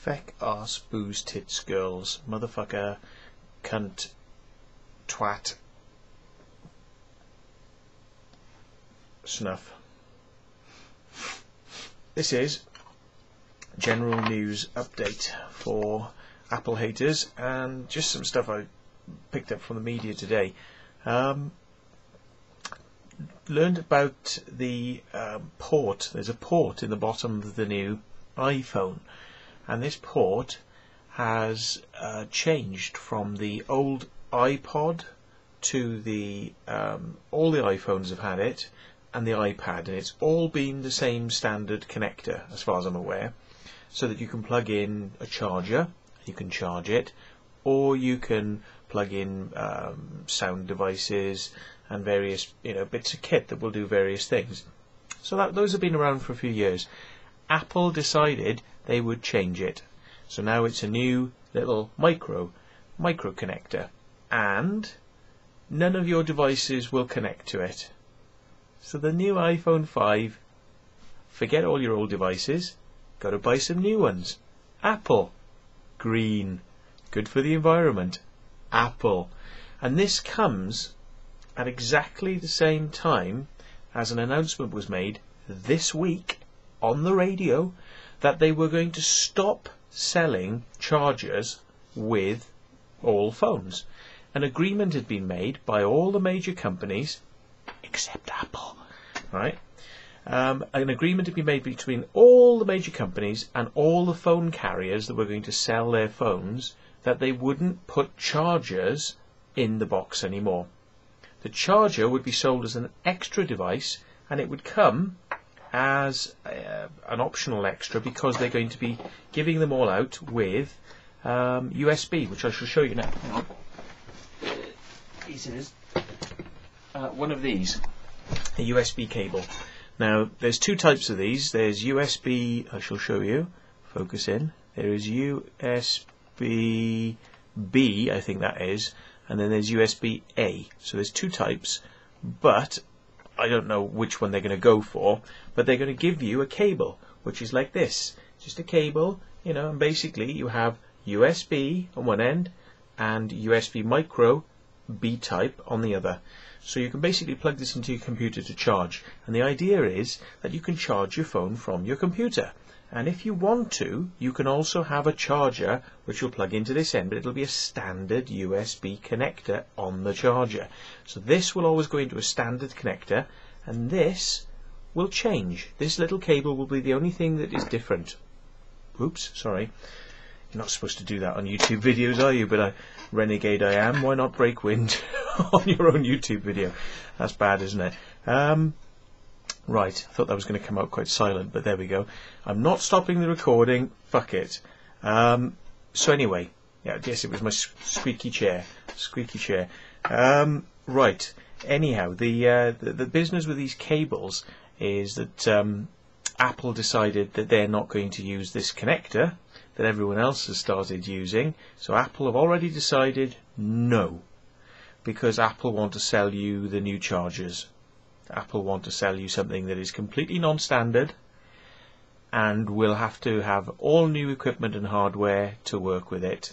Feck, arse, booze, tits, girls, motherfucker, cunt, twat, snuff. This is general news update for Apple haters and just some stuff I picked up from the media today. Learned about the port. There's a port in the bottom of the new iPhone, and this port has changed from the old iPod to the all the iPhones have had it, and the iPad, and it's all been the same standard connector as far as I'm aware, so that you can plug in a charger, you can charge it, or you can plug in sound devices and various bits of kit that will do various things. So those have been around for a few years. Apple decided they would change it, so now it's a new little micro connector, and none of your devices will connect to it. So the new iPhone 5, forget all your old devices, got to buy some new ones. Apple, green, good for the environment. Apple. And this comes at exactly the same time as an announcement was made this week on the radio that they were going to stop selling chargers with all phones. An agreement had been made by all the major companies except Apple, right? An agreement had been made between all the major companies and all the phone carriers that were going to sell their phones that they wouldn't put chargers in the box anymore. The charger would be sold as an extra device, and it would come as an optional extra because they're going to be giving them all out with USB, which I shall show you now. This is one of these, a USB cable. Now, there's two types of these. There's USB, I shall show you, focus in. There is USB B, I think that is, and then there's USB A. So there's two types, but I don't know which one they're going to go for, but they're going to give you a cable, which is like this. Just a cable, and basically you have USB on one end and USB micro B type on the other. So you can basically plug this into your computer to charge, and the idea is that you can charge your phone from your computer. And if you want to, you can also have a charger which will plug into this end, but it'll be a standard USB connector on the charger. So this will always go into a standard connector, and this will change. This little cable will be the only thing that is different. Oops, sorry. You're not supposed to do that on YouTube videos, are you? But a renegade I am. Why not break wind on your own YouTube video? That's bad, isn't it? Right, I thought that was going to come out quite silent, but there we go. I'm not stopping the recording. Fuck it. So anyway, yeah, yes, it was my squeaky chair. Right. Anyhow, the business with these cables is that Apple decided that they're not going to use this connector that everyone else has started using. So Apple have already decided no, because Apple want to sell you the new chargers. Apple want to sell you something that is completely non-standard and will have to have all new equipment and hardware to work with it,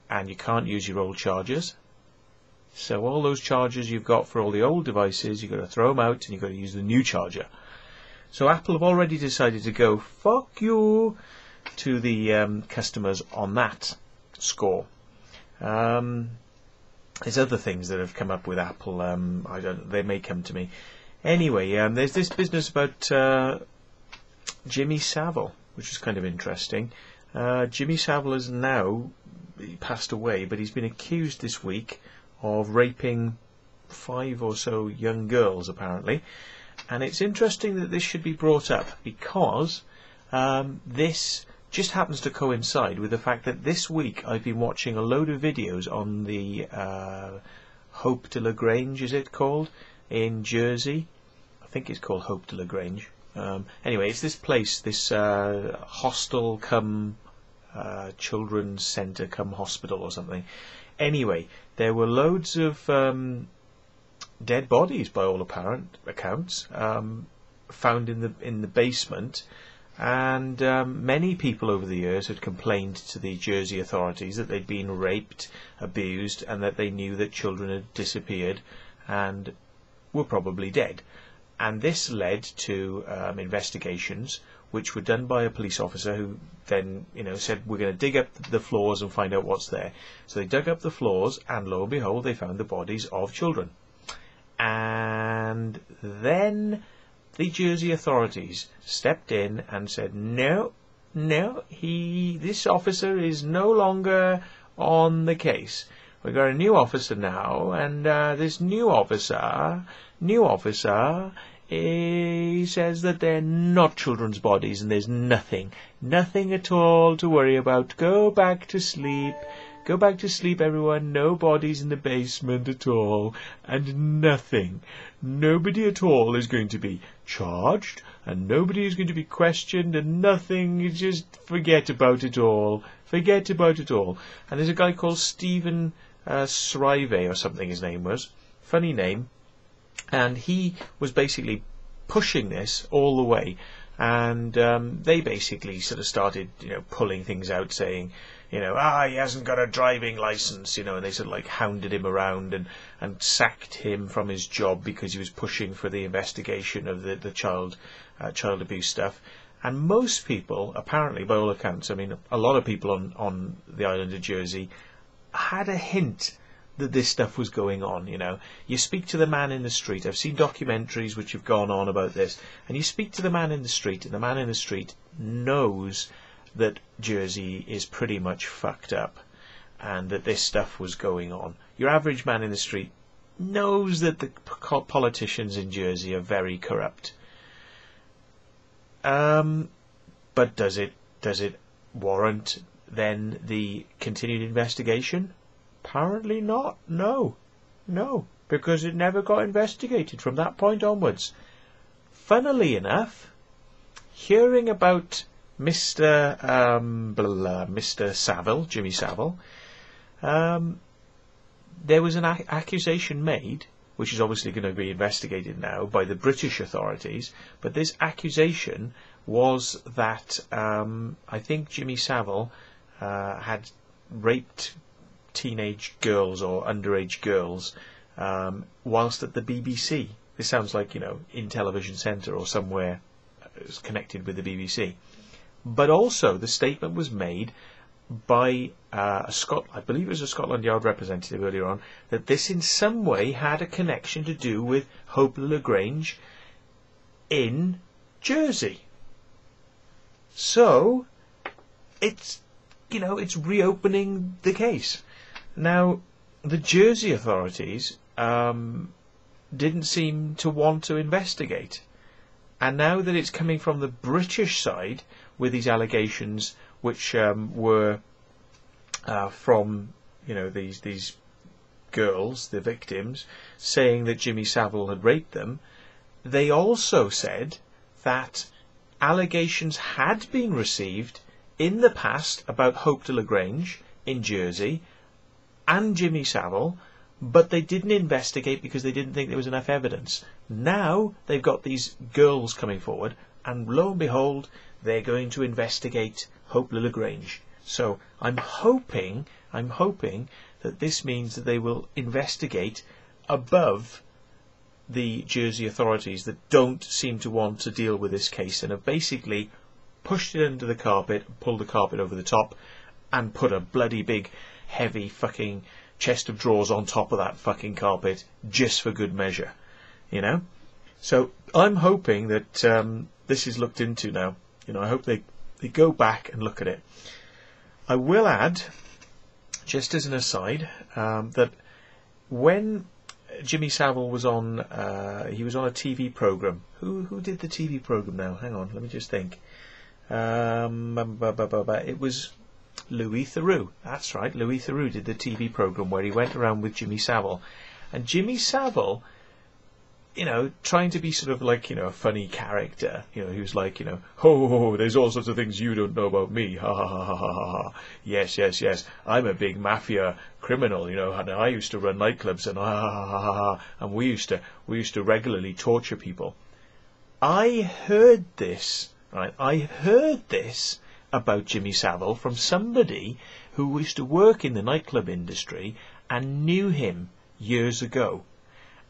and you can't use your old chargers. So all those chargers you've got for all the old devices, you've got to throw them out and you've got to use the new charger. So Apple have already decided to go fuck you to the customers on that score. There's other things that have come up with Apple. They may come to me. Anyway, there's this business about Jimmy Savile, which is kind of interesting. Jimmy Savile has now passed away, but he's been accused this week of raping 5 or so young girls, apparently. And it's interesting that this should be brought up because this just happens to coincide with the fact that this week I've been watching a load of videos on the Hope de la Grange, is it called, in Jersey. I think it's called Hope de la Grange. Anyway, it's this place, this hostel come children's centre come hospital or something. Anyway, there were loads of dead bodies, by all apparent accounts, found in the basement, And many people over the years had complained to the Jersey authorities that they'd been raped, abused, and that they knew that children had disappeared and were probably dead. And this led to investigations which were done by a police officer who then, said, we're going to dig up the floors and find out what's there. So they dug up the floors, and lo and behold, they found the bodies of children. And then the Jersey authorities stepped in and said, no, this officer is no longer on the case. We've got a new officer now, and this new officer, he says that they're not children's bodies, and there's nothing at all to worry about. Go back to sleep, everyone. No bodies in the basement at all, and nobody at all is going to be charged, and nobody is going to be questioned, and nothing. You just forget about it all. And there's a guy called Stephen Saville or something his name was. Funny name. And he was basically pushing this all the way, and they basically sort of started, pulling things out, saying, he hasn't got a driving license, and they sort of like hounded him around and sacked him from his job because he was pushing for the investigation of the child abuse stuff. And most people, apparently, by all accounts, a lot of people on the island of Jersey had a hint that this stuff was going on. You speak to the man in the street. I've seen documentaries which have gone on about this, and you speak to the man in the street, and the man in the street knows that Jersey is pretty much fucked up and that this stuff was going on. Your average man in the street knows that the politicians in Jersey are very corrupt. But does it warrant then the continued investigation? Apparently not. No, because it never got investigated from that point onwards. Funnily enough, hearing about Mr. Saville, Jimmy Saville, there was an accusation made, which is obviously going to be investigated now by the British authorities. But this accusation was that I think Jimmy Saville had raped teenage girls or underage girls whilst at the BBC. This sounds like, in Television Centre or somewhere connected with the BBC. But also the statement was made by I believe it was a Scotland Yard representative earlier on, that this in some way had a connection to do with Hope LaGrange in Jersey. So it's reopening the case. Now, the Jersey authorities didn't seem to want to investigate. And now that it's coming from the British side with these allegations, which were from these girls, the victims, saying that Jimmy Savile had raped them, they also said that allegations had been received in the past about Hope de LaGrange in Jersey and Jimmy Savile, but they didn't investigate because they didn't think there was enough evidence. Now they've got these girls coming forward, and lo and behold, they're going to investigate Hope LaGrange. So I'm hoping that this means that they will investigate above the Jersey authorities that don't seem to want to deal with this case and have basically pushed it under the carpet, pulled the carpet over the top, and put a bloody big, heavy fucking chest of drawers on top of that fucking carpet just for good measure, So I'm hoping that this is looked into now. I hope they go back and look at it. I will add, just as an aside, that when Jimmy Savile was on, he was on a TV program. Who did the TV program now? Hang on, let me just think. It was Louis Theroux. That's right, Louis Theroux did the TV program where he went around with Jimmy Savile. And Jimmy Savile, trying to be sort of like, a funny character, he was like, ho, there's all sorts of things you don't know about me, ha ha ha ha ha ha, yes, I'm a big mafia criminal, and I used to run nightclubs, and ha ha ha ha ha, and we used to regularly torture people. I heard this right? I heard this about Jimmy Savile from somebody who used to work in the nightclub industry and knew him years ago,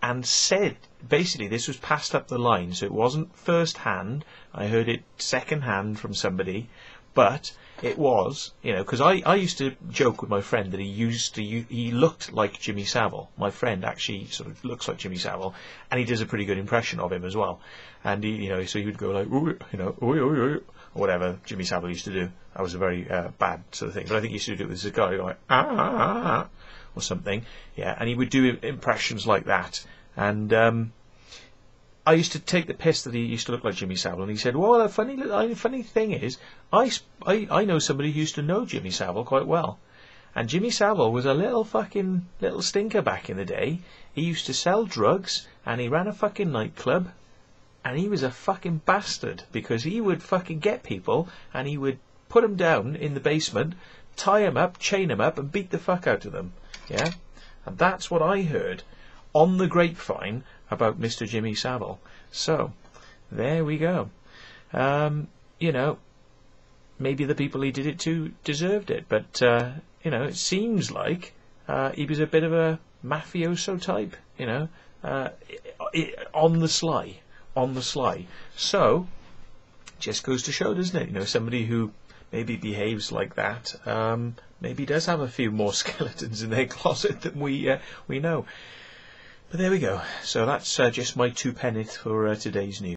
and said basically this was passed up the line, so it wasn't first hand. I heard it second hand from somebody, but it was, you know, because I used to joke with my friend that he looked like Jimmy Savile. My friend actually sort of looks like Jimmy Savile, and he does a pretty good impression of him as well. And he, you know, so he would go like, ooh, you know, ooh, ooh, ooh, or whatever Jimmy Savile used to do. That was a very bad sort of thing, but I think he used to do it with a cigar, like or something. Yeah, and he would do impressions like that. And I used to take the piss that he used to look like Jimmy Savile, and he said, well, the funny thing is, I know somebody who used to know Jimmy Savile quite well. And Jimmy Savile was a little stinker back in the day. He used to sell drugs, and he ran a fucking nightclub, and he was a fucking bastard, because he would fucking get people, and he would put them down in the basement, tie them up, chain them up, and beat the fuck out of them. Yeah? And that's what I heard on the grapevine about Mr. Jimmy Savile. So, there we go. You know, maybe the people he did it to deserved it, but, you know, it seems like he was a bit of a mafioso type, you know, on the sly. So, just goes to show, doesn't it? You know, somebody who maybe behaves like that, maybe does have a few more skeletons in their closet than we know. But there we go. So that's just my 2 penneth for today's news.